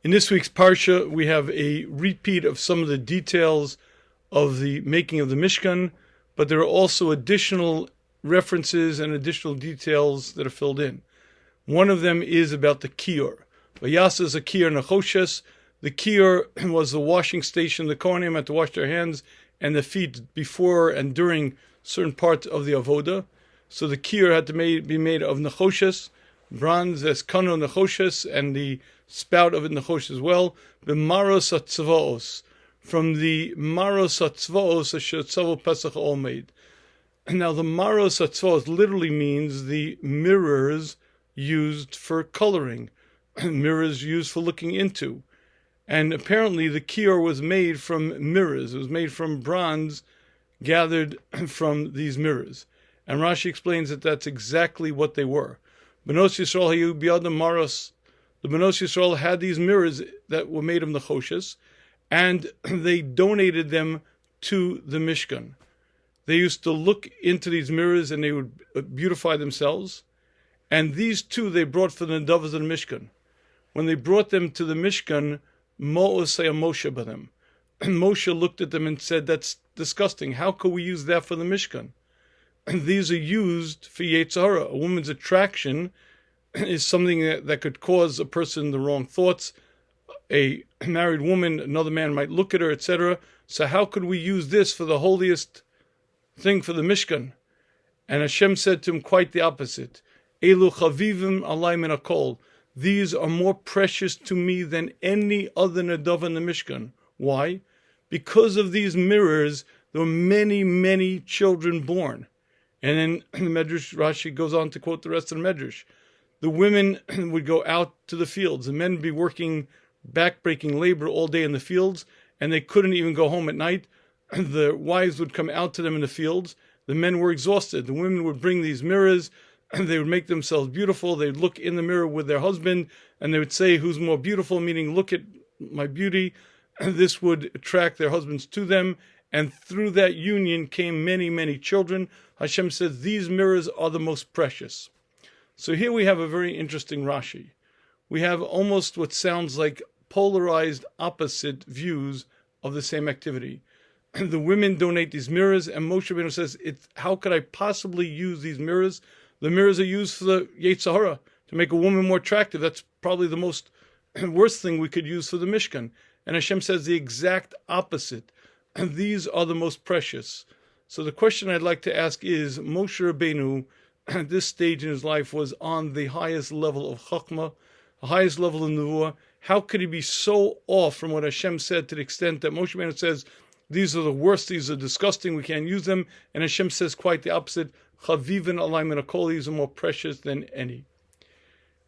In this week's Parsha, we have a repeat of some of the details of the making of the Mishkan, but there are also additional references and additional details that are filled in. One of them is about the Kior. VaYakhel is a Kior Nechoshes. The Kior was the washing station. The Kohanim had to wash their hands and the feet before and during certain parts of the Avodah. So the Kior had to be made of Nechoshes, bronze as Kano Nechoshes, and the spout of it Nechoshes as well. The Maros HaTzvaos, from the Maros HaTzvaos Asher Tzavo Pesach all made. Now the Maros HaTzvaos literally means the mirrors used for coloring, mirrors used for looking into. And apparently the Kior was made from mirrors. It was made from bronze gathered from these mirrors. And Rashi explains that that's exactly what they were. Benos Yisrael hayu biyadam maros. The Benos Yisrael had these mirrors that were made of nechoshes, and they donated them to the Mishkan. They used to look into these mirrors and they would beautify themselves. And these two they brought for the Nedavos of the Mishkan. When they brought them to the Mishkan, Moshe by them. Moshe looked at them and said, "That's disgusting. How could we use that for the Mishkan?" And these are used for Yetzer Hara. A woman's attraction is something that could cause a person the wrong thoughts. A married woman, another man might look at her, etc. So how could we use this for the holiest thing for the Mishkan? And Hashem said to him quite the opposite. Elu chavivim alay min hakol. These are more precious to me than any other nadav in the Mishkan. Why? Because of these mirrors, there were many, many children born. And then the Medrash Rashi goes on to quote the rest of the Medrash. The women would go out to the fields. The men would be working back-breaking labor all day in the fields, and they couldn't even go home at night. The wives would come out to them in the fields. The men were exhausted. The women would bring these mirrors. They would make themselves beautiful. They'd look in the mirror with their husband, and they would say, "Who's more beautiful?" Meaning, "Look at my beauty." This would attract their husbands to them, and through that union came many, many children. Hashem says these mirrors are the most precious. So here we have a very interesting Rashi. We have almost what sounds like polarized opposite views of the same activity. The women donate these mirrors, and Moshe Rabbeinu says, "How could I possibly use these mirrors?" The mirrors are used for the Yetzer Hara, to make a woman more attractive. That's probably the most worst thing we could use for the Mishkan. And Hashem says the exact opposite. And these are the most precious. So the question I'd like to ask is, Moshe Rabbeinu, at this stage in his life, was on the highest level of Chachma, the highest level of Nevuah. How could he be so off from what Hashem said to the extent that Moshe Rabbeinu says, these are the worst, these are disgusting, we can't use them. And Hashem says quite the opposite. Chavivin alay min hakol, these are more precious than any.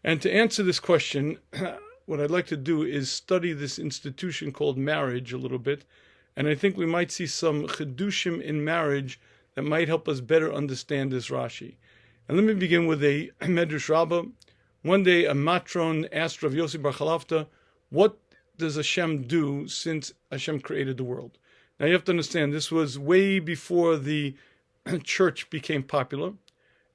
And to answer this question, what I'd like to do is study this institution called marriage a little bit. And I think we might see some chidushim in marriage that might help us better understand this Rashi. And let me begin with a Medrash Rabbah. One day a matron asked Rav Yossi Bar Chalafta, what does Hashem do since Hashem created the world? Now you have to understand, this was way before the church became popular,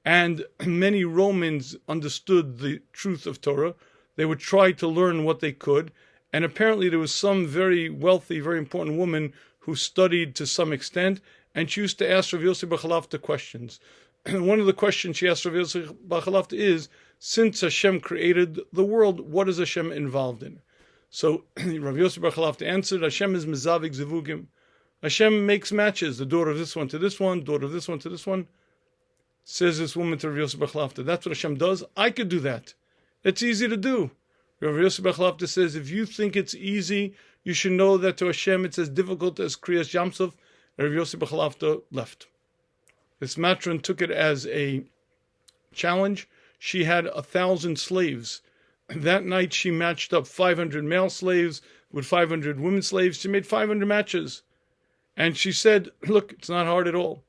and many Romans understood the truth of Torah. They would try to learn what they could, and apparently there was some very wealthy, very important woman who studied to some extent, and she used to ask Rav Yossi Bar Chalafta questions. One of the questions she asked Rav Yossi Bar Chalafta is, since Hashem created the world, what is Hashem involved in? So Rav Yossi Bar Chalafta answered, Hashem is mezavig zivugim. Hashem makes matches, the daughter of this one to this one, daughter of this one to this one. Says this woman to Rav Yossi Bar Chalafta, that's what Hashem does? I could do that. It's easy to do. Rav Yossi Bar Chalafta says, if you think it's easy, you should know that to Hashem it's as difficult as Kriyas Yamsuf. Rav Yossi Bar Chalafta left. This matron took it as a challenge. She had 1,000 slaves. That night she matched up 500 male slaves with 500 women slaves. She made 500 matches. And she said, look, it's not hard at all.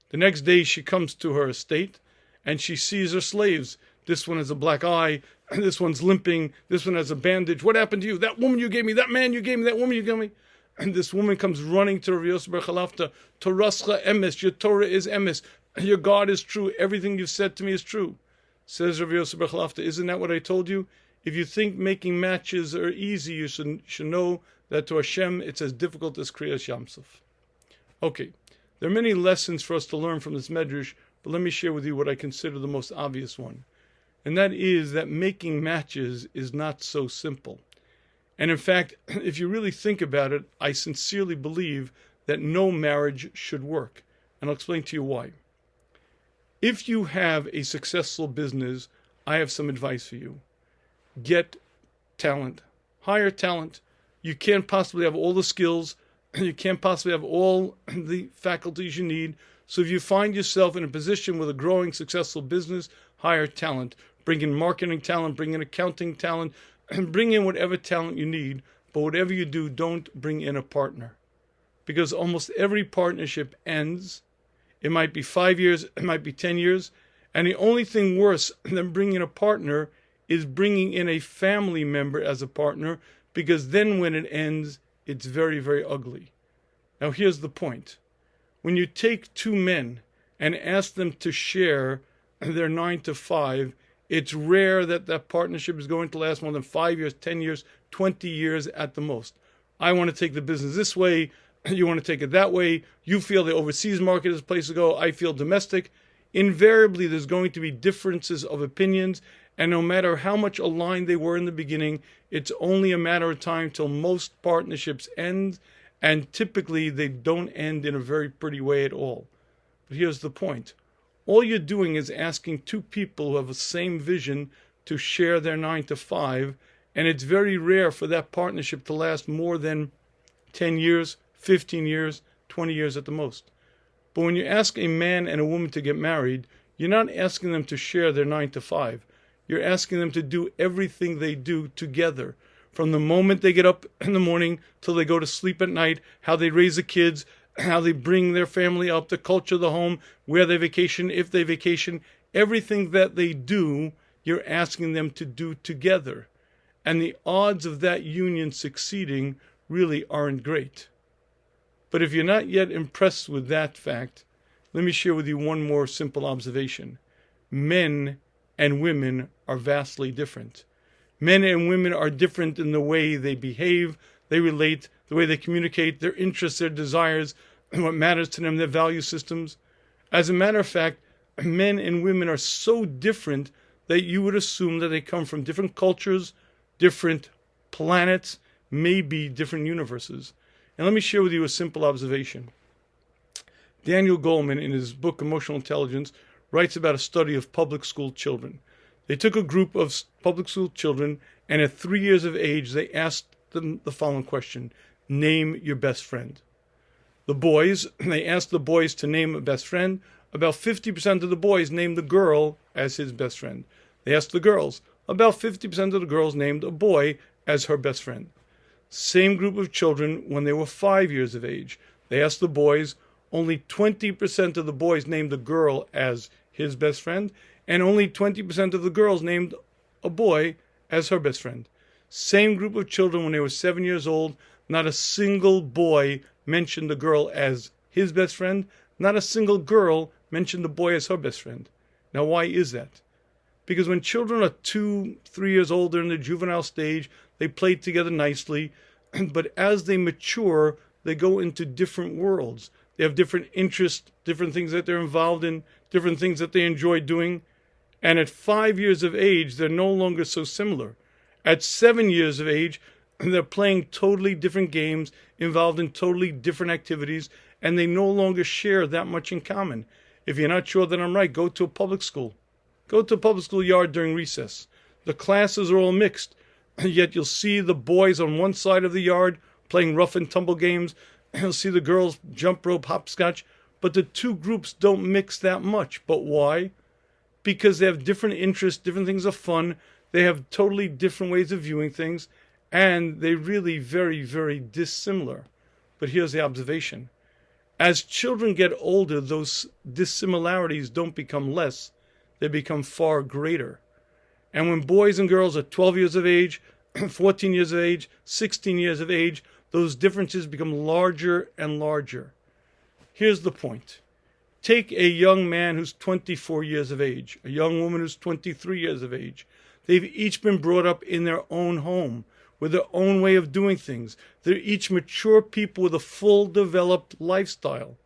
The next day she comes to her estate and she sees her slaves. This one has a black eye, this one's limping, this one has a bandage. What happened to you? That woman you gave me, that man you gave me, that woman you gave me. And this woman comes running to Rav Yossi Bar Chalafta, Torascha emes, your Torah is emes, your God is true, everything you've said to me is true. Says Rav Yossi Bar Chalafta, isn't that what I told you? If you think making matches are easy, you should know that to Hashem it's as difficult as Kriyas Yamsuf. Okay, there are many lessons for us to learn from this medrash, but let me share with you what I consider the most obvious one. And that is that making matches is not so simple. And in fact, if you really think about it, I sincerely believe that no marriage should work. And I'll explain to you why. If you have a successful business, I have some advice for you. Get talent. Hire talent. You can't possibly have all the skills. You can't possibly have all the faculties you need. So if you find yourself in a position with a growing, successful business, hire talent. Bring in marketing talent, bring in accounting talent, bring in whatever talent you need. But whatever you do, don't bring in a partner. Because almost every partnership ends. It might be 5 years, it might be 10 years. And the only thing worse than bringing a partner is bringing in a family member as a partner, because then when it ends, it's very, very ugly. Now here's the point. When you take two men and ask them to share their 9 to 5, it's rare that that partnership is going to last more than 5 years, 10 years, 20 years at the most. I want to take the business this way. You want to take it that way. You feel the overseas market is a place to go. I feel domestic. Invariably, there's going to be differences of opinions. And no matter how much aligned they were in the beginning, it's only a matter of time till most partnerships end. And typically, they don't end in a very pretty way at all. But here's the point. All you're doing is asking two people who have the same vision to share their 9 to 5. And it's very rare for that partnership to last more than 10 years, 15 years, 20 years at the most. But when you ask a man and a woman to get married, you're not asking them to share their 9 to 5. You're asking them to do everything they do together. From the moment they get up in the morning till they go to sleep at night, how they raise the kids, how they bring their family up, the culture of the home, where they vacation, if they vacation, everything that they do, you're asking them to do together. And the odds of that union succeeding really aren't great. But if you're not yet impressed with that fact, let me share with you one more simple observation. Men and women are vastly different. Men and women are different in the way they behave, they relate, the way they communicate, their interests, their desires, and what matters to them, their value systems. As a matter of fact, men and women are so different that you would assume that they come from different cultures, different planets, maybe different universes. And let me share with you a simple observation. Daniel Goleman, in his book Emotional Intelligence, writes about a study of public school children. They took a group of public school children, and at 3 years of age, they asked them the following question: name your best friend. They asked the boys to name a best friend. About 50% of the boys named the girl as his best friend. They asked the girls. About 50% of the girls named a boy as her best friend. Same group of children when they were 5 years of age. They asked the boys. Only 20% of the boys named the girl as his best friend, and only 20% of the girls named a boy as her best friend. Same group of children when they were 7 years old. Not a single boy mentioned the girl as his best friend. Not a single girl mentioned the boy as her best friend. Now, why is that? Because when children are 2, 3 years old, they're in the juvenile stage, they play together nicely. But as they mature, they go into different worlds. They have different interests, different things that they're involved in, different things that they enjoy doing. And at 5 years of age, they're no longer so similar. At 7 years of age, they're playing totally different games, involved in totally different activities, and they no longer share that much in common. If you're not sure that I'm right, go to a public school. Go to a public school yard during recess. The classes are all mixed, yet you'll see the boys on one side of the yard playing rough and tumble games. You'll see the girls jump rope, hopscotch, but the two groups don't mix that much. But why? Because they have different interests, different things of fun. They have totally different ways of viewing things, and they're really very, very dissimilar. But here's the observation. As children get older, those dissimilarities don't become less. They become far greater. And when boys and girls are 12 years of age, 14 years of age, 16 years of age, those differences become larger and larger. Here's the point. Take a young man who's 24 years of age, a young woman who's 23 years of age. They've each been brought up in their own home, with their own way of doing things. They're each mature people with a full developed lifestyle.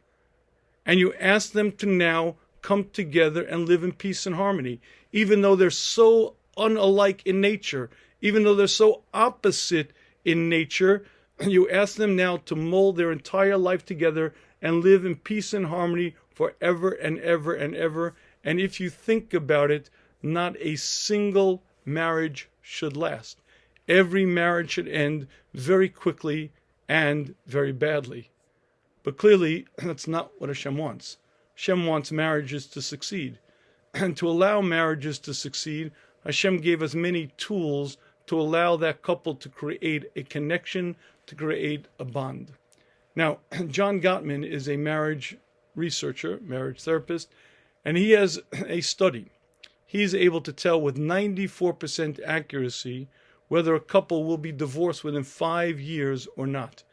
And you ask them to now come together and live in peace and harmony, even though they're so unalike in nature, even though they're so opposite in nature. You ask them now to mold their entire life together and live in peace and harmony forever and ever and ever. And if you think about it, not a single marriage should last. Every marriage should end very quickly and very badly. But clearly, that's not what Hashem wants. Hashem wants marriages to succeed. And to allow marriages to succeed, Hashem gave us many tools to allow that couple to create a connection, to create a bond. Now, John Gottman is a marriage researcher, marriage therapist, and he has a study. He's able to tell with 94% accuracy whether a couple will be divorced within 5 years or not.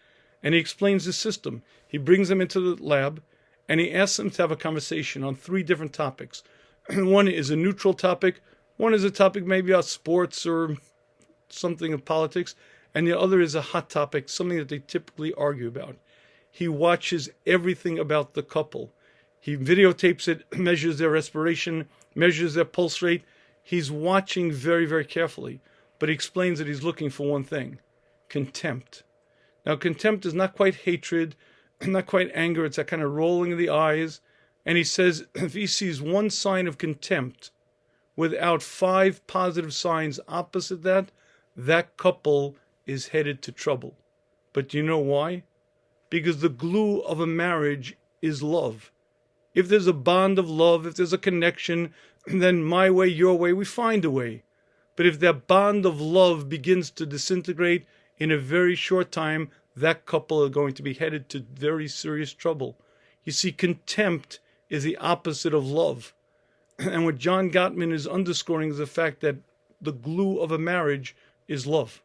And he explains the system. He brings them into the lab and he asks them to have a conversation on 3 different topics. One is a neutral topic. One is a topic maybe about sports or something of politics. And the other is a hot topic, something that they typically argue about. He watches everything about the couple. He videotapes it, measures their respiration, measures their pulse rate. He's watching very, very carefully. But he explains that he's looking for one thing: contempt. Now, contempt is not quite hatred, not quite anger. It's that kind of rolling of the eyes. And he says if he sees one sign of contempt without 5 positive signs opposite that, that couple is headed to trouble. But do you know why? Because the glue of a marriage is love. If there's a bond of love, if there's a connection, then my way, your way, we find a way. But if that bond of love begins to disintegrate in a very short time, that couple are going to be headed to very serious trouble. You see, contempt is the opposite of love. And what John Gottman is underscoring is the fact that the glue of a marriage is love.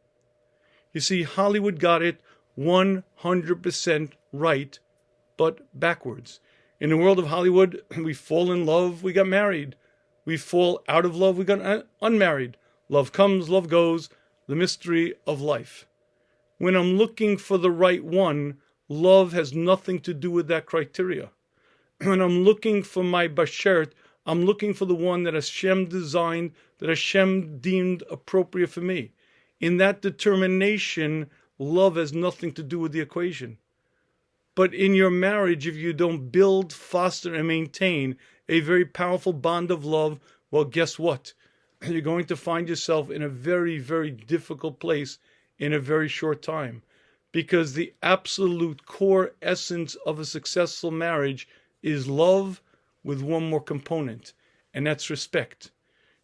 You see, Hollywood got it 100% right, but backwards. In the world of Hollywood, we fall in love, we got married. We fall out of love, we got unmarried. Love comes, love goes, the mystery of life. When I'm looking for the right one, love has nothing to do with that criteria. When I'm looking for my bashert, I'm looking for the one that Hashem designed, that Hashem deemed appropriate for me. In that determination, love has nothing to do with the equation. But in your marriage, if you don't build, foster, and maintain a very powerful bond of love, well, guess what? You're going to find yourself in a very, very difficult place in a very short time. Because the absolute core essence of a successful marriage is love with one more component, and that's respect.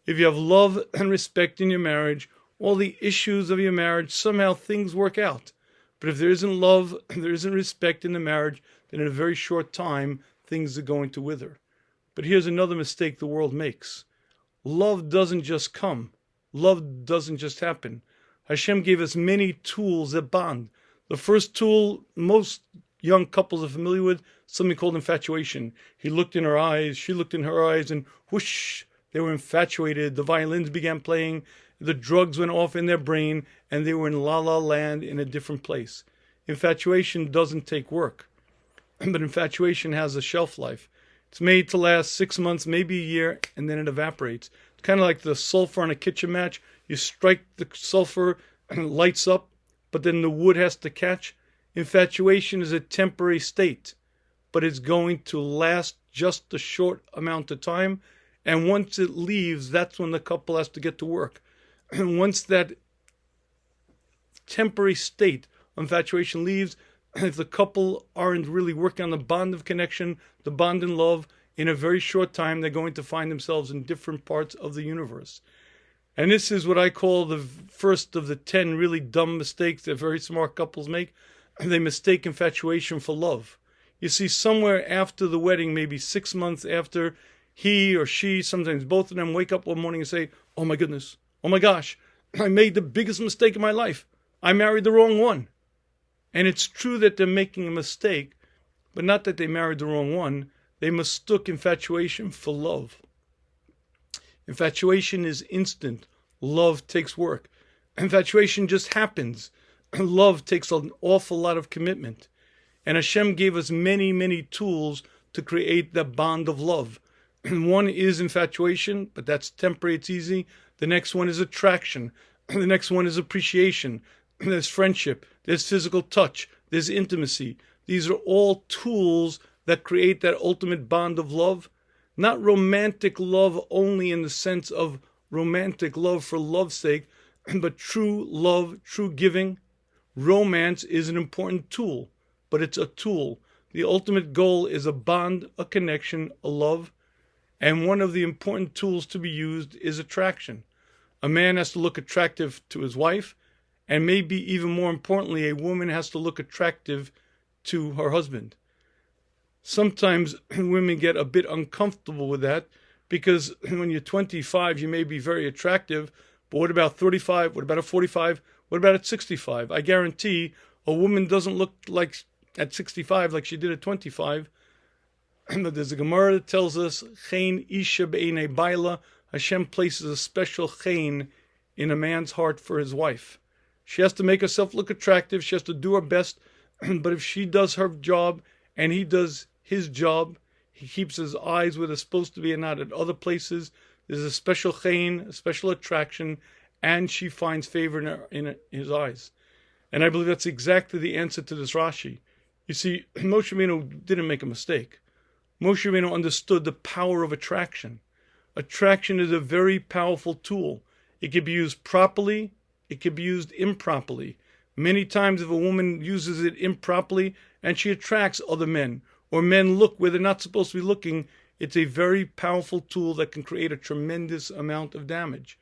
If you have love and respect in your marriage, all the issues of your marriage, somehow things work out. But if there isn't love, there isn't respect in the marriage, then in a very short time, things are going to wither. But here's another mistake the world makes. Love doesn't just come. Love doesn't just happen. Hashem gave us many tools that bond. The first tool most young couples are familiar with, something called infatuation. He looked in her eyes, she looked in her eyes, and whoosh, they were infatuated. The violins began playing, the drugs went off in their brain, and they were in la-la land in a different place. Infatuation doesn't take work, but infatuation has a shelf life. It's made to last 6 months, maybe a year, and then it evaporates. It's kind of like the sulfur on a kitchen match. You strike the sulfur and it lights up, but then the wood has to catch. Infatuation is a temporary state, but it's going to last just a short amount of time. And once it leaves, that's when the couple has to get to work. And once that temporary state of infatuation leaves, if the couple aren't really working on the bond of connection, the bond in love, in a very short time, they're going to find themselves in different parts of the universe. And this is what I call the first of the 10 really dumb mistakes that very smart couples make. They mistake infatuation for love. You see, somewhere after the wedding, maybe 6 months after, he or she, sometimes both of them, wake up one morning and say, "Oh my goodness, oh my gosh, I made the biggest mistake of my life. I married the wrong one." And it's true that they're making a mistake, but not that they married the wrong one. They mistook infatuation for love. Infatuation is instant. Love takes work. Infatuation just happens. Love takes an awful lot of commitment. And Hashem gave us many, many tools to create that bond of love. One is infatuation, but that's temporary, it's easy. The next one is attraction. The next one is appreciation. There's friendship. There's physical touch. There's intimacy. These are all tools that create that ultimate bond of love. Not romantic love only in the sense of romantic love for love's sake, but true love, true giving. Romance is an important tool, but it's a tool. The ultimate goal is a bond, a connection, a love. And one of the important tools to be used is attraction. A man has to look attractive to his wife, and maybe even more importantly, a woman has to look attractive to her husband. Sometimes women get a bit uncomfortable with that because when you're 25, you may be very attractive, but what about 35? What about at 45? What about at 65? I guarantee a woman doesn't look like at 65 like she did at 25. But there's a Gemara that tells us, Chen isha be'enei baila, Hashem places a special chen in a man's heart for his wife. She has to make herself look attractive. She has to do her best. But if she does her job and he does his job, he keeps his eyes where they're supposed to be and not at other places. There's a special chen, a special attraction, and she finds favor in his eyes. And I believe that's exactly the answer to this Rashi. You see, Moshe Rabbeinu didn't make a mistake. Moshe Rabbeinu understood the power of attraction. Attraction is a very powerful tool. It can be used properly. It can be used improperly. Many times if a woman uses it improperly and she attracts other men, or men look where they're not supposed to be looking, it's a very powerful tool that can create a tremendous amount of damage.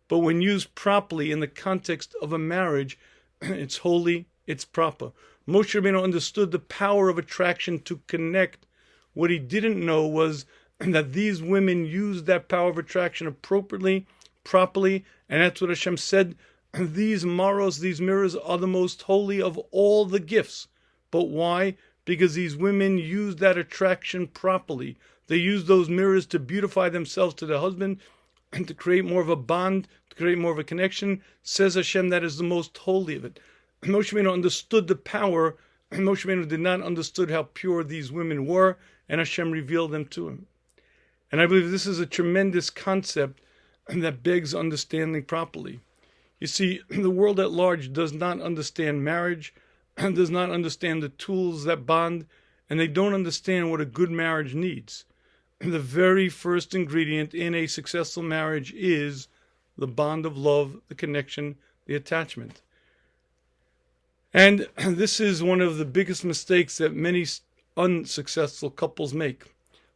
But when used properly in the context of a marriage, it's holy, it's proper. Moshe Rabbeinu understood the power of attraction to connect. What he didn't know was that these women used that power of attraction appropriately, properly, and that's what Hashem said. These maros, these mirrors, are the most holy of all the gifts. But why? Because these women used that attraction properly. They used those mirrors to beautify themselves to their husband and to create more of a bond, to create more of a connection. Says Hashem, that is the most holy of it. Moshe Rabbeinu understood the power. Moshe Rabbeinu did not understood how pure these women were, and Hashem revealed them to him. And I believe this is a tremendous concept that begs understanding properly. You see, the world at large does not understand marriage, does not understand the tools that bond, and they don't understand what a good marriage needs. The very first ingredient in a successful marriage is the bond of love, the connection, the attachment. And this is one of the biggest mistakes that many unsuccessful couples make.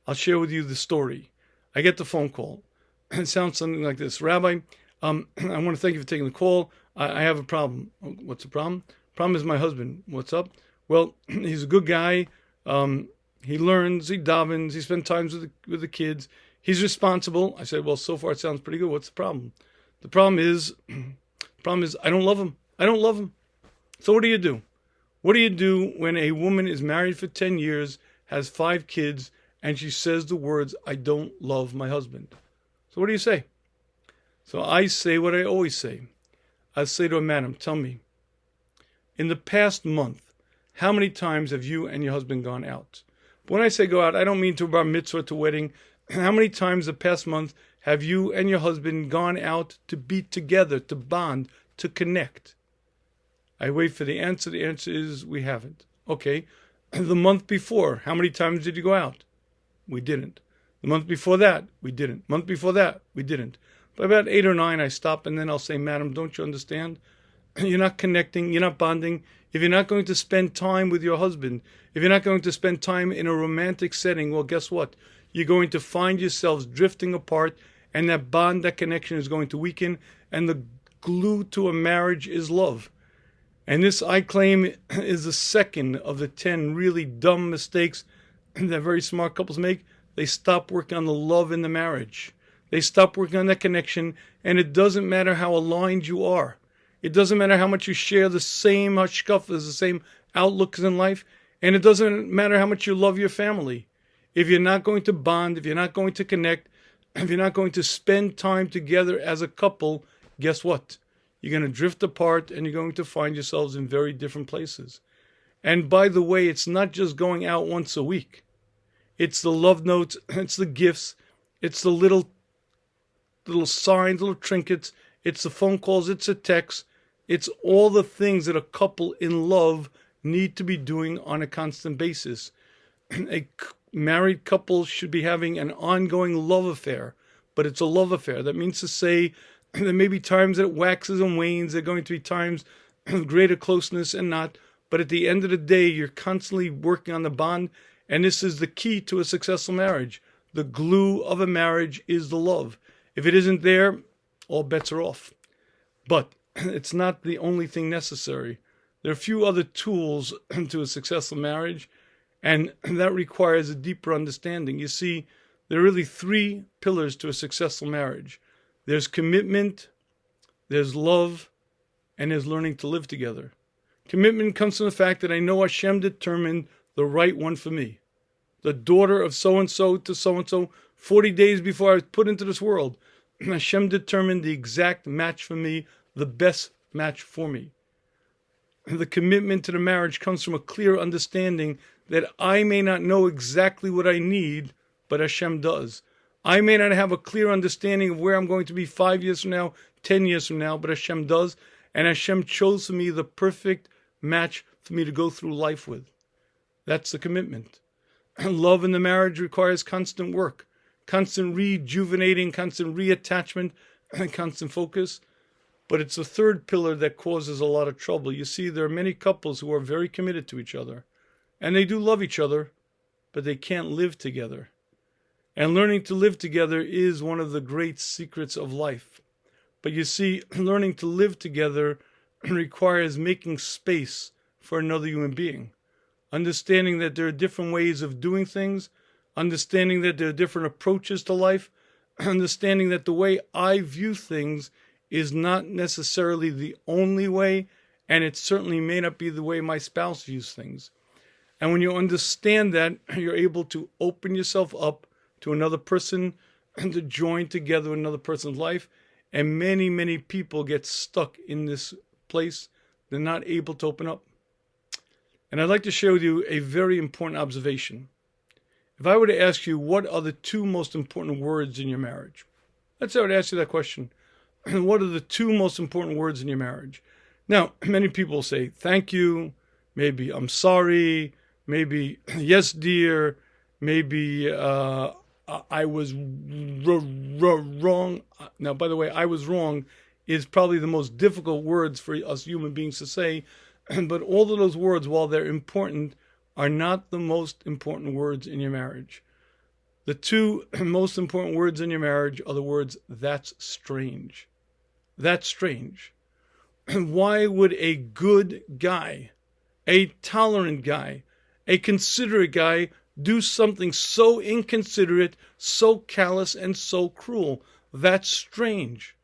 I'll share with you the story. I get the phone call. It sounds something like this. Rabbi, I want to thank you for taking the call. I have a problem. What's the problem? Problem is my husband. What's up? Well, he's a good guy. He learns, he davens, he spends time with the kids. He's responsible. I said, well, so far it sounds pretty good. What's the problem? The problem is I don't love him. I don't love him. So what do you do? What do you do when a woman is married for 10 years, has 5 kids, and she says the words, I don't love my husband? So what do you say? So I say what I always say. I say to a madam, tell me, in the past month, how many times have you and your husband gone out? But when I say go out, I don't mean to bar mitzvah, to wedding. How many times the past month have you and your husband gone out to be together, to bond, to connect? I wait for the answer. The answer is we haven't. Okay. The month before, how many times did you go out? We didn't. The month before that, we didn't. Month before that, we didn't. By about 8 or 9, I stop and then I'll say, madam, don't you understand? You're not connecting. You're not bonding. If you're not going to spend time with your husband, if you're not going to spend time in a romantic setting, well, guess what? You're going to find yourselves drifting apart, and that bond, that connection is going to weaken, and the glue to a marriage is love. And this, I claim, is the second of the 10 really dumb mistakes that very smart couples make. They stop working on the love in the marriage. They stop working on that connection, and it doesn't matter how aligned you are. It doesn't matter how much you share the same hashkafas, the same outlooks in life, and it doesn't matter how much you love your family. If you're not going to bond, if you're not going to connect, if you're not going to spend time together as a couple, guess what? You're going to drift apart and you're going to find yourselves in very different places. And by the way, it's not just going out once a week. It's the love notes, it's the gifts, it's the little signs, little trinkets, it's the phone calls, it's the texts, it's all the things that a couple in love need to be doing on a constant basis. A married couple should be having an ongoing love affair, but it's a love affair. That means to say there may be times that it waxes and wanes. There are going to be times of greater closeness and not. But at the end of the day, you're constantly working on the bond. And this is the key to a successful marriage. The glue of a marriage is the love. If it isn't there, all bets are off. But it's not the only thing necessary. There are a few other tools to a successful marriage, and that requires a deeper understanding. You see, there are really three pillars to a successful marriage. There's commitment, there's love, and there's learning to live together. Commitment comes from the fact that I know Hashem determined the right one for me. The daughter of so-and-so to so-and-so, 40 days before I was put into this world, Hashem determined the exact match for me, the best match for me. The commitment to the marriage comes from a clear understanding that I may not know exactly what I need, but Hashem does. I may not have a clear understanding of where I'm going to be 5 years from now, 10 years from now, but Hashem does. And Hashem chose for me the perfect match for me to go through life with. That's the commitment. Love in the marriage requires constant work, constant rejuvenating, constant reattachment, and constant focus. But it's the third pillar that causes a lot of trouble. You see, there are many couples who are very committed to each other, and they do love each other, but they can't live together. And learning to live together is one of the great secrets of life. But you see, learning to live together requires making space for another human being. Understanding that there are different ways of doing things. Understanding that there are different approaches to life. Understanding that the way I view things is not necessarily the only way, and it certainly may not be the way my spouse views things. And when you understand that, you're able to open yourself up to another person and to join together with another person's life. And many, many people get stuck in this place. They're not able to open up. And I'd like to share with you a very important observation. If I were to ask you, what are the two most important words in your marriage? Let's say I would ask you that question. What are the two most important words in your marriage? Now, many people say, thank you, maybe I'm sorry, maybe yes, dear, maybe I was wrong. Now, by the way, I was wrong is probably the most difficult words for us human beings to say. But all of those words, while they're important, are not the most important words in your marriage. The two most important words in your marriage are the words, that's strange. That's strange. Why would a good guy, a tolerant guy, a considerate guy do something so inconsiderate, so callous, and so cruel? That's strange.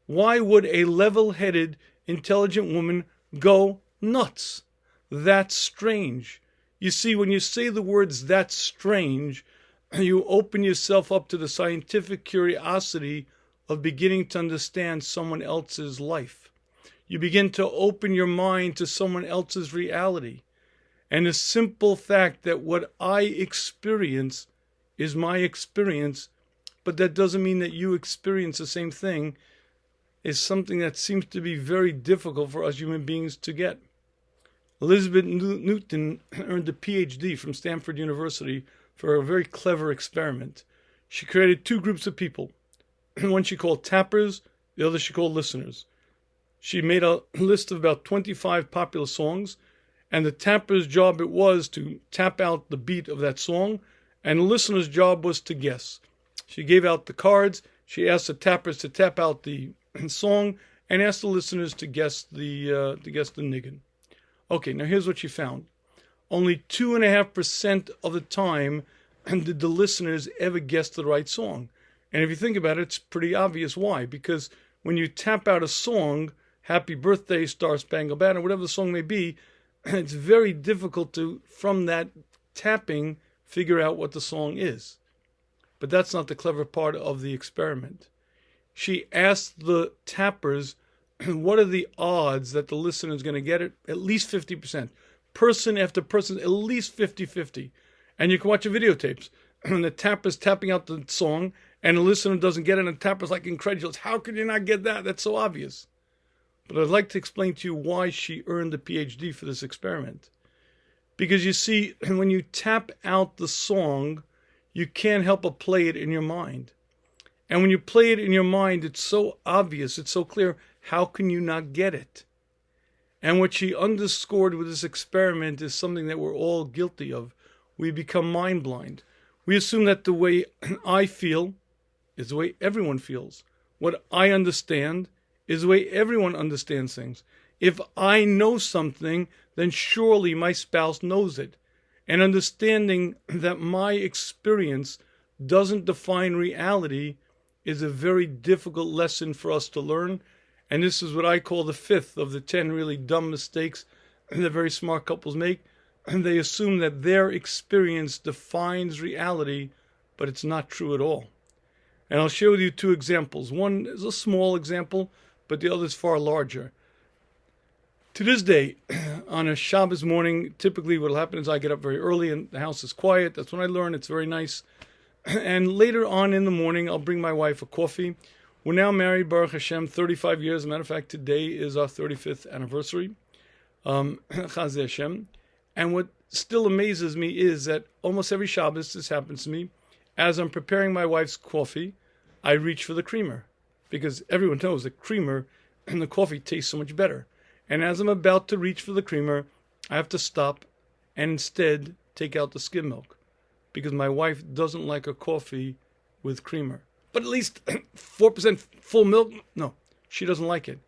Why would a level-headed, intelligent woman go nuts? That's strange. You see, when you say the words, that's strange, you open yourself up to the scientific curiosity of beginning to understand someone else's life. You begin to open your mind to someone else's reality. And the simple fact that what I experience is my experience, but that doesn't mean that you experience the same thing, is something that seems to be very difficult for us human beings to get. Elizabeth Newton earned a PhD from Stanford University for a very clever experiment. She created two groups of people. One she called tappers, the other she called listeners. She made a list of about 25 popular songs, and the tapper's job it was to tap out the beat of that song, and the listener's job was to guess. She gave out the cards, she asked the tappers to tap out the song, and asked the listeners to guess the niggin. Okay, now here's what she found. Only 2.5% of the time did the listeners ever guess the right song. And if you think about it, it's pretty obvious why. Because when you tap out a song, Happy Birthday, Star Spangled Banner, whatever the song may be, it's very difficult to, from that tapping, figure out what the song is. But that's not the clever part of the experiment. she asked the tappers, what are the odds that the listener is going to get it? At least 50%. Person after person, at least 50-50. And you can watch the videotapes. And the tapper's tapping out the song, and the listener doesn't get it, and the tapper's like incredulous. How could you not get that? That's so obvious. But I'd like to explain to you why she earned a PhD for this experiment. Because you see, when you tap out the song, you can't help but play it in your mind. And when you play it in your mind, it's so obvious, it's so clear, how can you not get it? And what she underscored with this experiment is something that we're all guilty of. We become mind blind. We assume that the way I feel is the way everyone feels. What I understand is the way everyone understands things. If I know something, then surely my spouse knows it. And understanding that my experience doesn't define reality is a very difficult lesson for us to learn. And this is what I call the fifth of the 10 really dumb mistakes that very smart couples make. And they assume that their experience defines reality, but it's not true at all. And I'll share with you two examples. One is a small example, but the other is far larger. To this day, on a Shabbos morning, typically what will happen is I get up very early and the house is quiet. That's when I learn. It's very nice. And later on in the morning, I'll bring my wife a coffee. We're now married, Baruch Hashem, 35 years. As a matter of fact, today is our 35th anniversary. Chazeh Hashem. And what still amazes me is that almost every Shabbos this happens to me. As I'm preparing my wife's coffee, I reach for the creamer. Because everyone knows that creamer and the coffee taste so much better. And as I'm about to reach for the creamer, I have to stop and instead take out the skim milk. Because my wife doesn't like a coffee with creamer. But at least 4% full milk? No, she doesn't like it.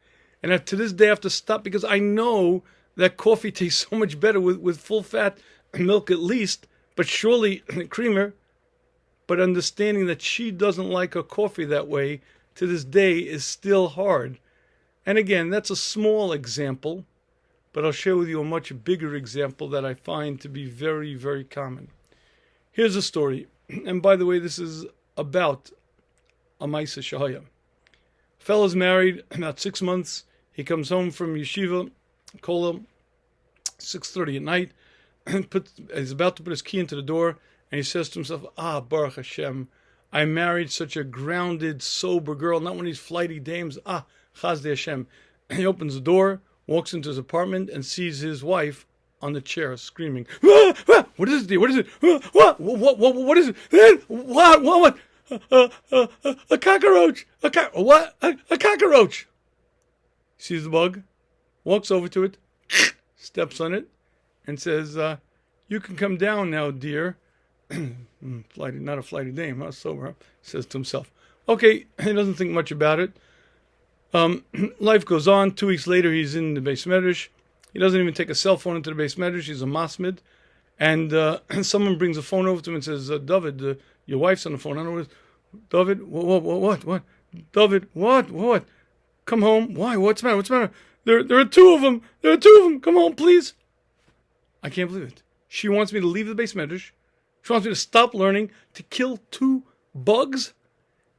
And to this day I have to stop because I know that coffee tastes so much better with full fat milk at least, but surely creamer. But understanding that she doesn't like her coffee that way to this day is still hard. And again, that's a small example, but I'll share with you a much bigger example that I find to be very, very common. Here's a story. And by the way, this is about a Maisa Shahaya. Fellow's married, about 6 months. He comes home from yeshiva, kollel, 6:30 at night, and he's about to put his key into the door, and he says to himself, Baruch Hashem, I married such a grounded, sober girl, not one of these flighty dames. Chazdei Hashem. He opens the door, walks into his apartment, and sees his wife on the chair screaming, What is it? What is it? What is it? What? A cockroach! What? A cockroach! Sees the bug, walks over to it, steps on it, and says, you can come down now, dear. Flighty, not a flighty dame, sober, huh? Says to himself. Okay, he doesn't think much about it. Life goes on. 2 weeks later, he's in the Beis Medrash. He doesn't even take a cell phone into the Beis Medrash. He's a masmid. And someone brings a phone over to him and says, David, your wife's on the phone. I don't know what. David, what? David, what? Come home. Why? What's the matter? There are two of them. Come home, please. I can't believe it. She wants me to leave the Beis Medrash. She wants me to stop learning, to kill 2 bugs.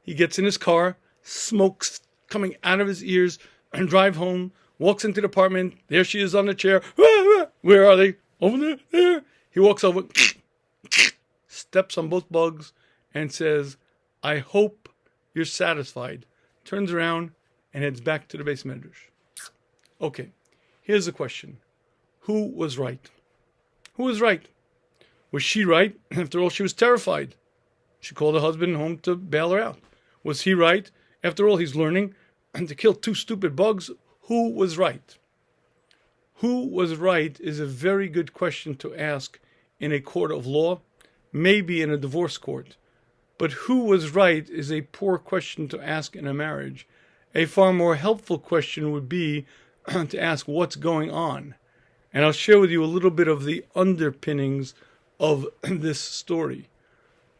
He gets in his car, smokes coming out of his ears, and drive home, walks into the apartment. There she is on the chair. Where are they? Over there. He walks over, steps on both bugs, and says, I hope you're satisfied. Turns around and heads back to the Beis Medrash. Okay, here's the question. Who was right? Who was right? Was she right? After all, she was terrified. She called her husband home to bail her out. Was he right? After all, he's learning to kill 2 stupid bugs. Who was right? Who was right is a very good question to ask in a court of law, maybe in a divorce court. But who was right is a poor question to ask in a marriage. A far more helpful question would be to ask what's going on. And I'll share with you a little bit of the underpinnings of this story.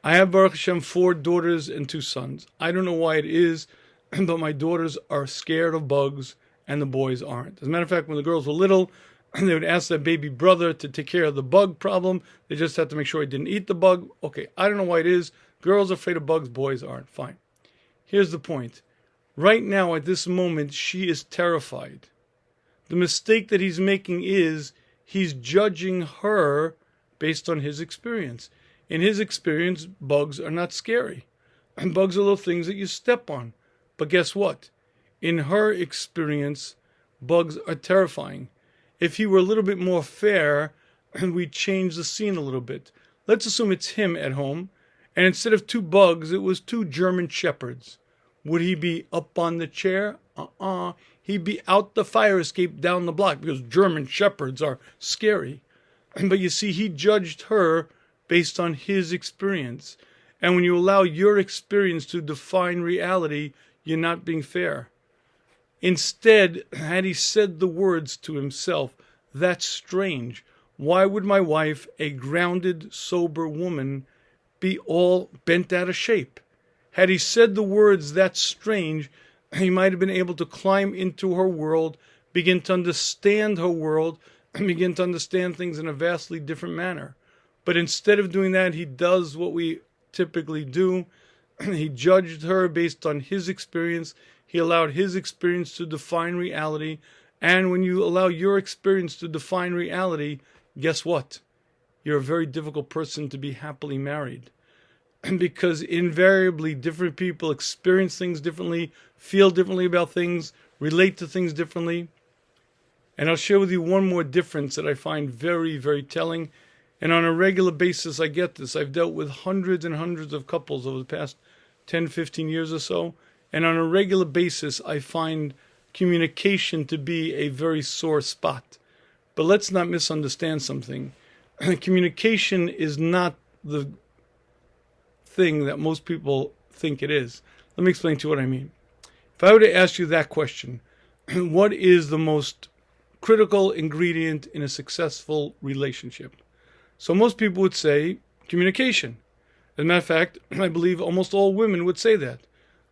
I have, Baruch Hashem, 4 daughters and 2 sons. I don't know why it is, but my daughters are scared of bugs and the boys aren't. As a matter of fact, when the girls were little, they would ask their baby brother to take care of the bug problem. They just had to make sure he didn't eat the bug. Okay, I don't know why it is. Girls are afraid of bugs, boys aren't. Fine. Here's the point. Right now, at this moment, she is terrified. The mistake that he's making is he's judging her based on his experience. In his experience, bugs are not scary. And bugs are little things that you step on. But guess what? In her experience, bugs are terrifying. If he were a little bit more fair and we change the scene a little bit, let's assume it's him at home, and instead of 2 bugs, it was 2 German shepherds. Would he be up on the chair? He'd be out the fire escape down the block because German shepherds are scary. But you see, he judged her based on his experience. And when you allow your experience to define reality, you're not being fair. Instead, had he said the words to himself, "That's strange. Why would my wife, a grounded, sober woman, be all bent out of shape?" Had he said the words, "That's strange," he might have been able to climb into her world, begin to understand her world, and begin to understand things in a vastly different manner. But instead of doing that, he does what we typically do. He judged her based on his experience. He allowed his experience to define reality. And when you allow your experience to define reality, guess what? You're a very difficult person to be happily married. Because invariably different people experience things differently, feel differently about things, relate to things differently. And I'll share with you one more difference that I find very, very telling. And on a regular basis, I get this. I've dealt with hundreds and hundreds of couples over the past 10, 15 years or so. And on a regular basis, I find communication to be a very sore spot. But let's not misunderstand something. Communication is not the thing that most people think it is. Let me explain to you what I mean. If I were to ask you that question, what is the most critical ingredient in a successful relationship? So most people would say communication. As a matter of fact, I believe almost all women would say that.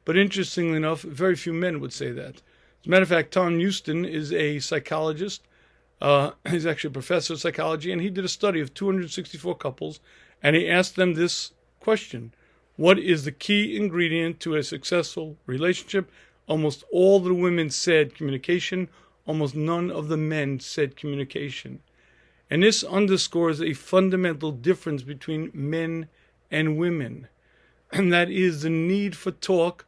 But interestingly enough, very few men would say that. As a matter of fact, Tom Houston is a psychologist. He's actually a professor of psychology, and he did a study of 264 couples, and he asked them this question: what is the key ingredient to a successful relationship? Almost all the women said communication. Almost none of the men said communication. And this underscores a fundamental difference between men and women. And that is the need for talk,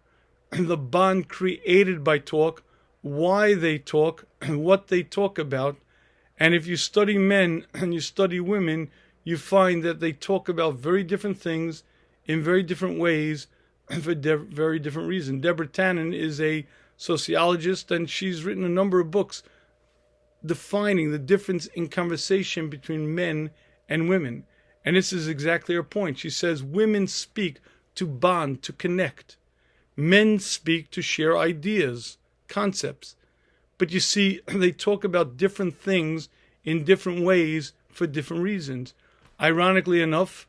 the bond created by talk, why they talk, and what they talk about. And if you study men and you study women, you find that they talk about very different things in very different ways for very different reasons. Deborah Tannen is a sociologist, and she's written a number of books defining the difference in conversation between men and women. And this is exactly her point. She says women speak to bond, to connect. Men speak to share ideas, concepts. But you see, they talk about different things in different ways for different reasons. Ironically enough,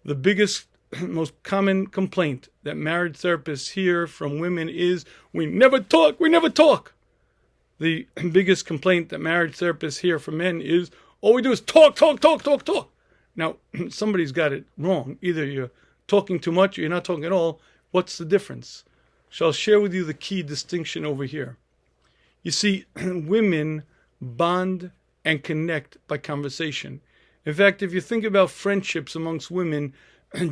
the biggest, most common complaint that marriage therapists hear from women is, we never talk, we never talk. The biggest complaint that marriage therapists hear from men is, all we do is talk, talk, talk, talk, talk. Now, somebody's got it wrong. Either you're talking too much or you're not talking at all. What's the difference? So I'll share with you the key distinction over here. You see, women bond and connect by conversation. In fact, if you think about friendships amongst women,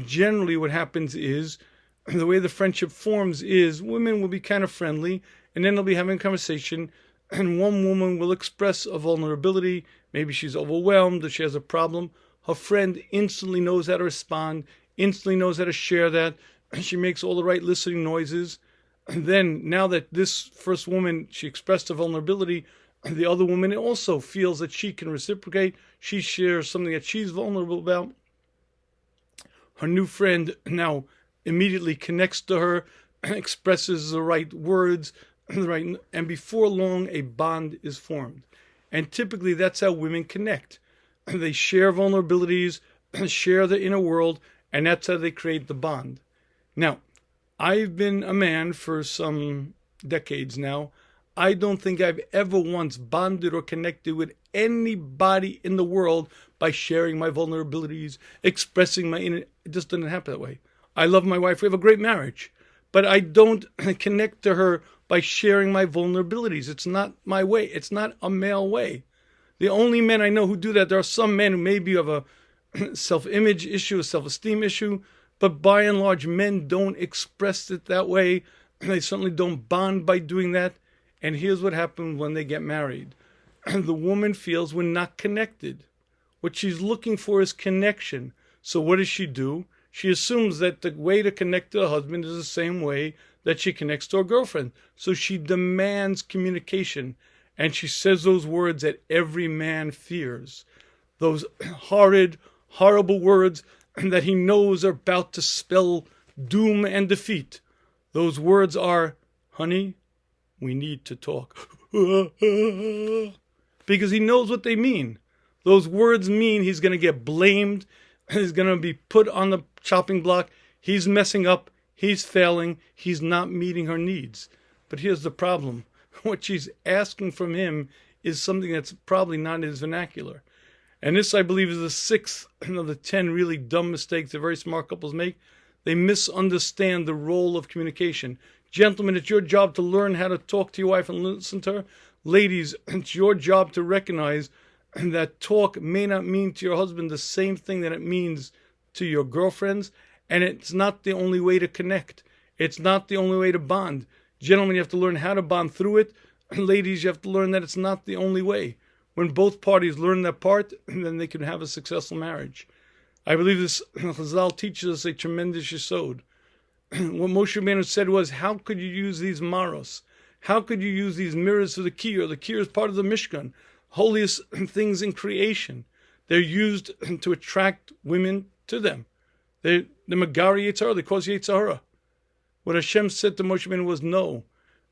generally what happens is, the way the friendship forms is, women will be kind of friendly, and then they'll be having a conversation, and one woman will express a vulnerability. Maybe she's overwhelmed or she has a problem. Her friend instantly knows how to respond, instantly knows how to share that, and she makes all the right listening noises. And then, now that this first woman, she expressed a vulnerability, the other woman also feels that she can reciprocate. She shares something that she's vulnerable about. Her new friend now immediately connects to her, expresses the right words, and before long, a bond is formed. And typically, that's how women connect. They share vulnerabilities, share the inner world, and that's how they create the bond. Now, I've been a man for some decades now. I don't think I've ever once bonded or connected with anybody in the world by sharing my vulnerabilities, expressing my inner. It just didn't happen that way. I love my wife. We have a great marriage. but I don't connect to her by sharing my vulnerabilities. It's not my way. It's not a male way. The only men I know who do that, there are some men who maybe have a self-image issue, a self-esteem issue, but by and large, men don't express it that way. They certainly don't bond by doing that. And here's what happens when they get married. The woman feels we're not connected. What she's looking for is connection. So what does she do? She assumes that the way to connect to her husband is the same way that she connects to her girlfriend. So she demands communication. And she says those words that every man fears. Those horrid, horrible words that he knows are about to spell doom and defeat. Those words are, honey, we need to talk. Because he knows what they mean. Those words mean he's going to get blamed. He's going to be put on the chopping block. He's messing up. He's failing. He's not meeting her needs. But here's the problem. What she's asking from him is something that's probably not in his vernacular. And this, I believe, is the sixth of the 10 really dumb mistakes that very smart couples make. They misunderstand the role of communication. Gentlemen, it's your job to learn how to talk to your wife and listen to her. Ladies, it's your job to recognize that talk may not mean to your husband the same thing that it means to your girlfriends. And it's not the only way to connect. It's not the only way to bond. Gentlemen, you have to learn how to bond through it. Ladies, you have to learn that it's not the only way. When both parties learn that part, then they can have a successful marriage. I believe this Chazal teaches us a tremendous yesod. What Moshe Rabbeinu said was, how could you use these maros? How could you use these mirrors for the kiyyur? The kiyyur is part of the Mishkan, holiest things in creation. They're used to attract women to them. The Magari Yetzirah, they cause Yetzirah. What Hashem said to Moshe Rabbeinu was, no.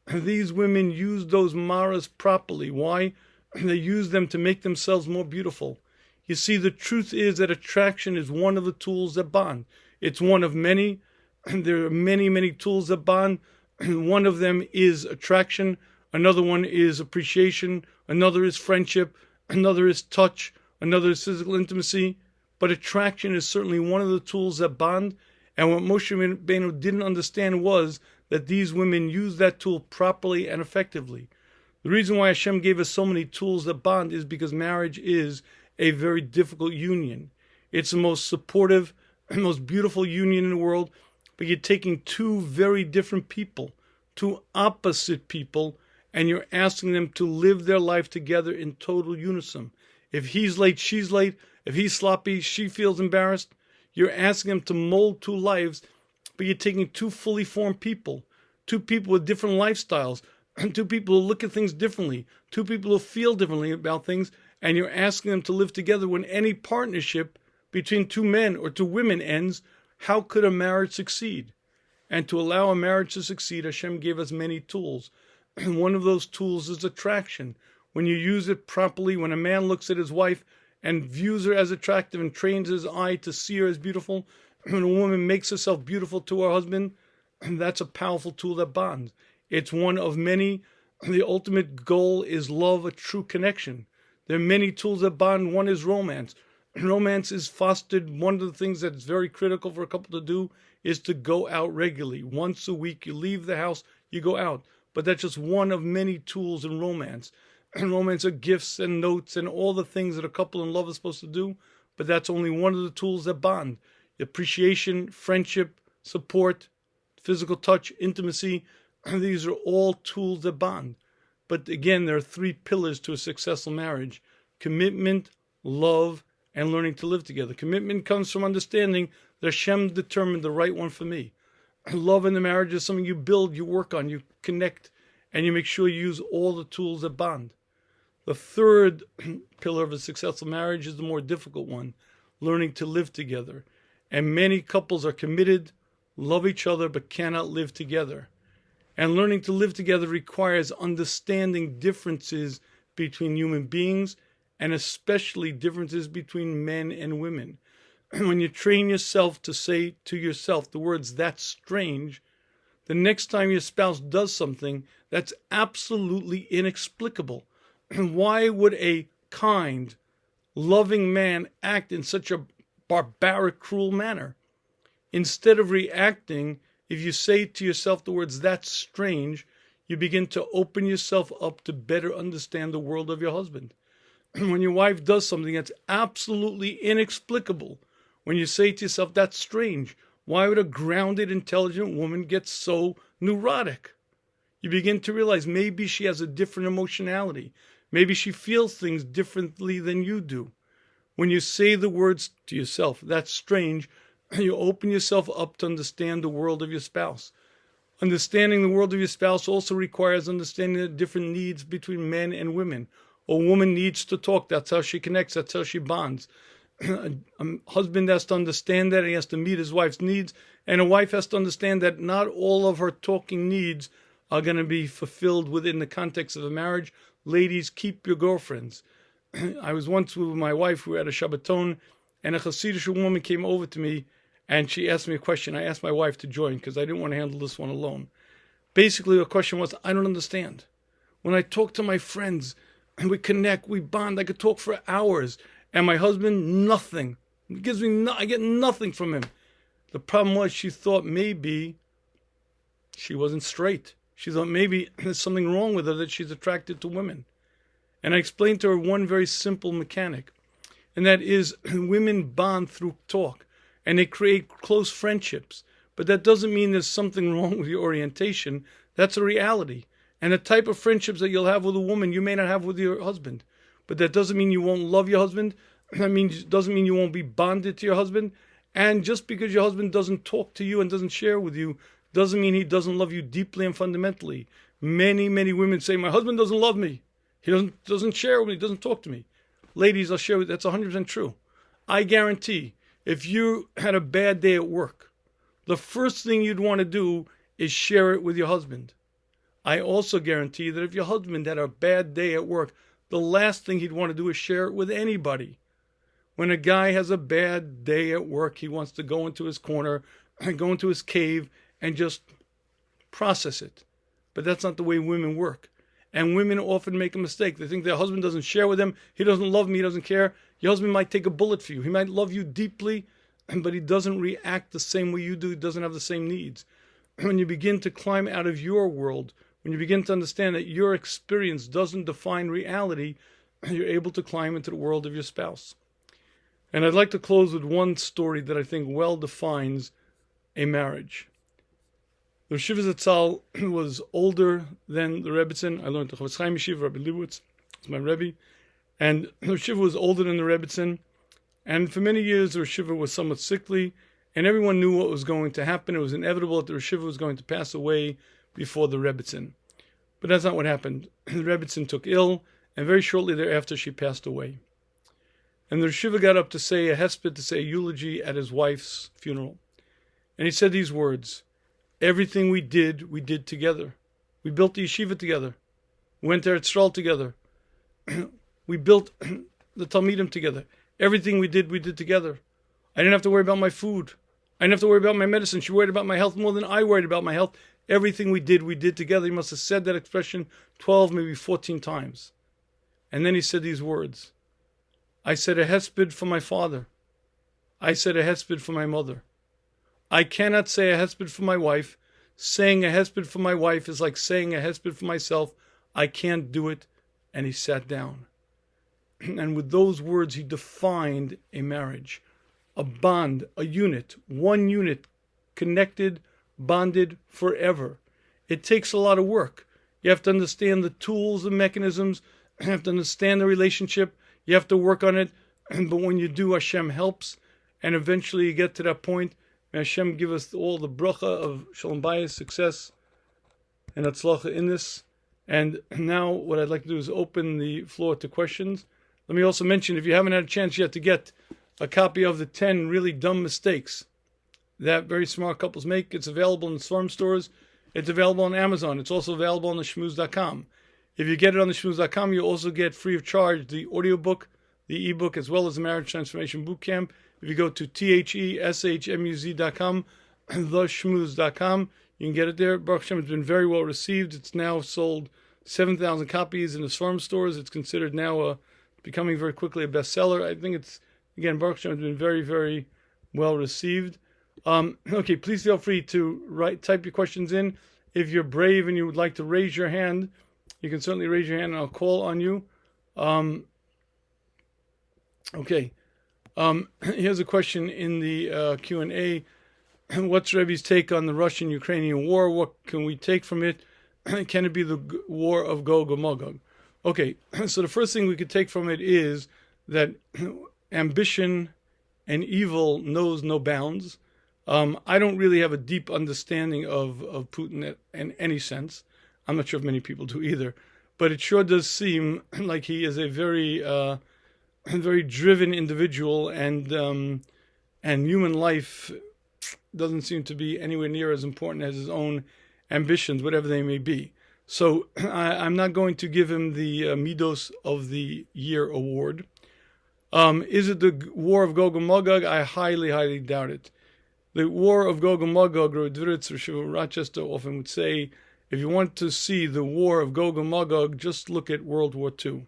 These women use those maras properly. Why? They use them to make themselves more beautiful. You see, the truth is that attraction is one of the tools that bond. It's one of many. There are many, many tools that bond. One of them is attraction. Another one is appreciation. Another is friendship. Another is touch. Another is physical intimacy. But attraction is certainly one of the tools that bond. And what Moshe Rabbeinu didn't understand was that these women use that tool properly and effectively. The reason why Hashem gave us so many tools that bond is because marriage is a very difficult union. It's the most supportive, most beautiful union in the world, but you're taking two very different people, two opposite people, and you're asking them to live their life together in total unison. If he's late, she's late. If he's sloppy, she feels embarrassed. You're asking them to mold two lives, but you're taking two fully formed people, two people with different lifestyles, two people who look at things differently, two people who feel differently about things, and you're asking them to live together. When any partnership between two men or two women ends, how could a marriage succeed? And to allow a marriage to succeed, Hashem gave us many tools. And one of those tools is attraction. When you use it properly, when a man looks at his wife and views her as attractive and trains his eye to see her as beautiful, when a woman makes herself beautiful to her husband, that's a powerful tool that bonds. It's one of many. The ultimate goal is love, a true connection. There are many tools that bond. One is romance. Romance is fostered. One of the things that's very critical for a couple to do is to go out regularly. Once a week, you leave the house, you go out. But that's just one of many tools in romance. And romance are gifts and notes and all the things that a couple in love is supposed to do. But that's only one of the tools that bond. Appreciation, friendship, support, physical touch, intimacy. These are all tools that bond. But again, there are three pillars to a successful marriage: commitment, love, and learning to live together. Commitment comes from understanding that Hashem determined the right one for me. Love in the marriage is something you build, you work on, you connect, and you make sure you use all the tools that bond. The third pillar of a successful marriage is the more difficult one: learning to live together. And many couples are committed, love each other, but cannot live together. And learning to live together requires understanding differences between human beings, and especially differences between men and women. When you train yourself to say to yourself the words, "that's strange," the next time your spouse does something that's absolutely inexplicable. Why would a kind, loving man act in such a barbaric, cruel manner? Instead of reacting if you say to yourself the words, "That's strange," you begin to open yourself up to better understand the world of your husband. When your wife does something that's absolutely inexplicable, when you say to yourself, "That's strange, why would a grounded, intelligent woman get so neurotic?" You begin to realize maybe she has a different emotionality. Maybe she feels things differently than you do. When you say the words to yourself, "That's strange," you open yourself up to understand the world of your spouse. Understanding the world of your spouse also requires understanding the different needs between men and women. A woman needs to talk. That's how she connects. That's how she bonds. A husband has to understand that. He has to meet his wife's needs. And a wife has to understand that not all of her talking needs are going to be fulfilled within the context of a marriage. Ladies, keep your girlfriends. I was once with my wife. We were at a Shabbaton, and a Hasidic woman came over to me, and she asked me a question. I asked my wife to join because I didn't want to handle this one alone. Basically, the question was, I don't understand. When I talk to my friends, and we connect, we bond, I could talk for hours. And my husband, nothing. He gives me I get nothing from him. The problem was she thought maybe she wasn't straight. She thought maybe there's something wrong with her, that she's attracted to women. And I explained to her one very simple mechanic. And that is, women bond through talk. And they create close friendships. But that doesn't mean there's something wrong with your orientation. That's a reality. And the type of friendships that you'll have with a woman, you may not have with your husband. But that doesn't mean you won't love your husband. That doesn't mean you won't be bonded to your husband. And just because your husband doesn't talk to you and doesn't share with you, doesn't mean he doesn't love you deeply and fundamentally. Many, many women say, "My husband doesn't love me. He doesn't share with me, doesn't talk to me." Ladies, I'll share with you, that's 100% true. I guarantee, if you had a bad day at work, the first thing you'd want to do is share it with your husband. I also guarantee that if your husband had a bad day at work, the last thing he'd want to do is share it with anybody. When a guy has a bad day at work, he wants to go into his corner and go into his cave and just process it. But that's not the way women work. And women often make a mistake. They think their husband doesn't share with them. He doesn't love me. He doesn't care. Your husband might take a bullet for you. He might love you deeply, but he doesn't react the same way you do. He doesn't have the same needs. When you begin to climb out of your world, when you begin to understand that your experience doesn't define reality, you're able to climb into the world of your spouse. And I'd like to close with one story that I think well defines a marriage. The Shiva Zatzal was older than the Rebbetzin. I learned the Chofetz Chaim Yeshiva, Rabbi Leibowitz, it's my Rebbe. And the Shiva was older than the Rebbetzin. And for many years, the Shiva was somewhat sickly. And everyone knew what was going to happen. It was inevitable that the Shiva was going to pass away before the Rebbetzin. But that's not what happened. The Rebbetzin took ill, and very shortly thereafter she passed away. And the Shiva got up to say a hesped, to say a eulogy at his wife's funeral. And he said these words: "Everything we did together. We built the yeshiva together. We went to Eretz Yisrael together. We built the Talmidim together. Everything we did together. I didn't have to worry about my food. I didn't have to worry about my medicine. She worried about my health more than I worried about my health. Everything we did together." He must have said that expression 12, maybe 14 times. And then he said these words: "I said a hesped for my father. I said a hesped for my mother. I cannot say a hesped for my wife. Saying a hesped for my wife is like saying a hesped for myself. I can't do it." And he sat down. And with those words, he defined a marriage, a bond, a unit, one unit, connected, bonded forever. It takes a lot of work. You have to understand the tools, the mechanisms. You have to understand the relationship. You have to work on it. But when you do, Hashem helps. And eventually you get to that point. May Hashem give us all the bracha of Shalom Bayis, success, and Hatzlacha in this. And now what I'd like to do is open the floor to questions. Let me also mention, if you haven't had a chance yet to get a copy of the 10 really dumb mistakes that very smart couples make, it's available in the Swarm stores. It's available on Amazon. It's also available on the Shmuz.com. If you get it on the Shmuz.com, you'll also get free of charge the audiobook, the ebook, as well as the Marriage Transformation Bootcamp. If you go to theshmuz.com, theshmuz.com, you can get it there. Baruch Hashem, has been very well received. It's now sold 7,000 copies in the Swarm stores. It's considered now becoming very quickly a bestseller. I think it's, again, Baruch Hashem has been very, very well received. Okay, please feel free to type your questions in. If you're brave and you would like to raise your hand, you can certainly raise your hand and I'll call on you. Okay. Here's a question in the Q&A. What's Rebbe's take on the Russian-Ukrainian war? What can we take from it? Can it be the war of Gog and Magog? Okay, so the first thing we could take from it is that ambition and evil knows no bounds. I don't really have a deep understanding of Putin in any sense. I'm not sure if many people do either. But it sure does seem like he is a very driven individual, and human life doesn't seem to be anywhere near as important as his own ambitions, whatever they may be. So I'm not going to give him the Midos of the Year award. Is it the war of Gog and Magog? I highly, highly doubt it. The war of Gog and Magog, Dviritz or Shiva Rochester often would say, if you want to see the war of Gog and Magog, just look at World War II.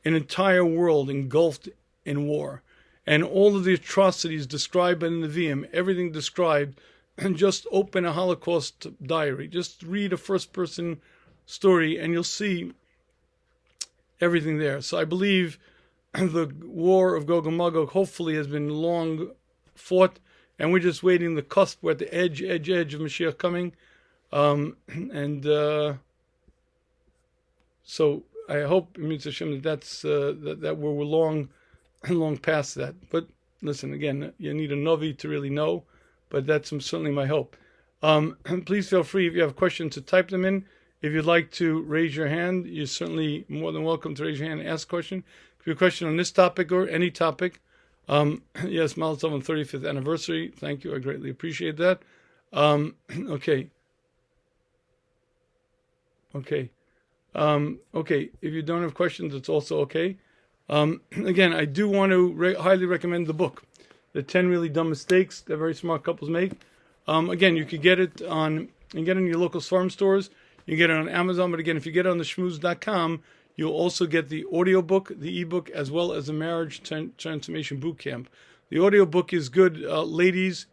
An entire world engulfed in war. And all of the atrocities described in the Nevi'im, everything described, and just open a Holocaust diary. Just read a first-person story and you'll see everything there. So I believe the war of Gog and Magog hopefully has been long fought, and we're just waiting the cusp. We're at the edge of Mashiach coming. So I hope, Hashem, that we're long past that. But listen, again, you need a Novi to really know, but that's certainly my hope. Please feel free, if you have questions, to type them in. If you'd like to raise your hand, you're certainly more than welcome to raise your hand and ask a question. If you have a question on this topic or any topic, yes, Mazel Tov on 35th anniversary. Thank you, I greatly appreciate that. Okay. If you don't have questions, it's also okay. Again, I do want to highly recommend the book, The 10 Really Dumb Mistakes That Very Smart Couples Make. Again, you could get it in your local farm stores. You can get it on Amazon, but again, if you get it on the Shmuz.com, you'll also get the audiobook, the ebook, as well as the Marriage Transformation Boot Camp. The audiobook is good. Ladies,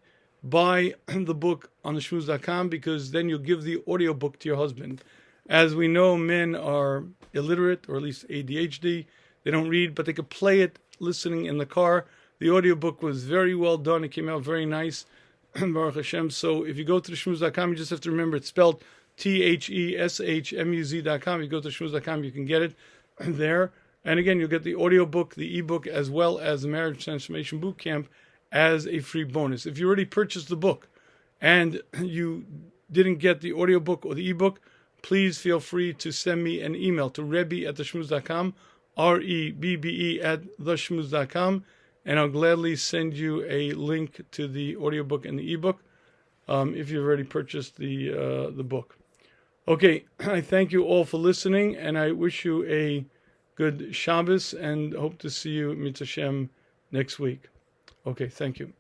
buy the book on the Shmuz.com, because then you'll give the audiobook to your husband. As we know, men are illiterate, or at least ADHD. They don't read, but they could play it listening in the car. The audiobook was very well done. It came out very nice. Baruch Hashem. So if you go to the Shmuz.com, you just have to remember it's spelled THESHMUZ.com. You go to Shmuz.com, you can get it there. And again, you'll get the audiobook, the ebook, as well as the Marriage Transformation Boot Camp as a free bonus. If you already purchased the book and you didn't get the audiobook or the ebook, please feel free to send me an email to rebbe@theshmuz.com, REBBE@theshmuz.com, and I'll gladly send you a link to the audiobook and the ebook if you've already purchased the book. Okay, I thank you all for listening, and I wish you a good Shabbos, and hope to see you, Mitzvah Shem, next week. Okay, thank you.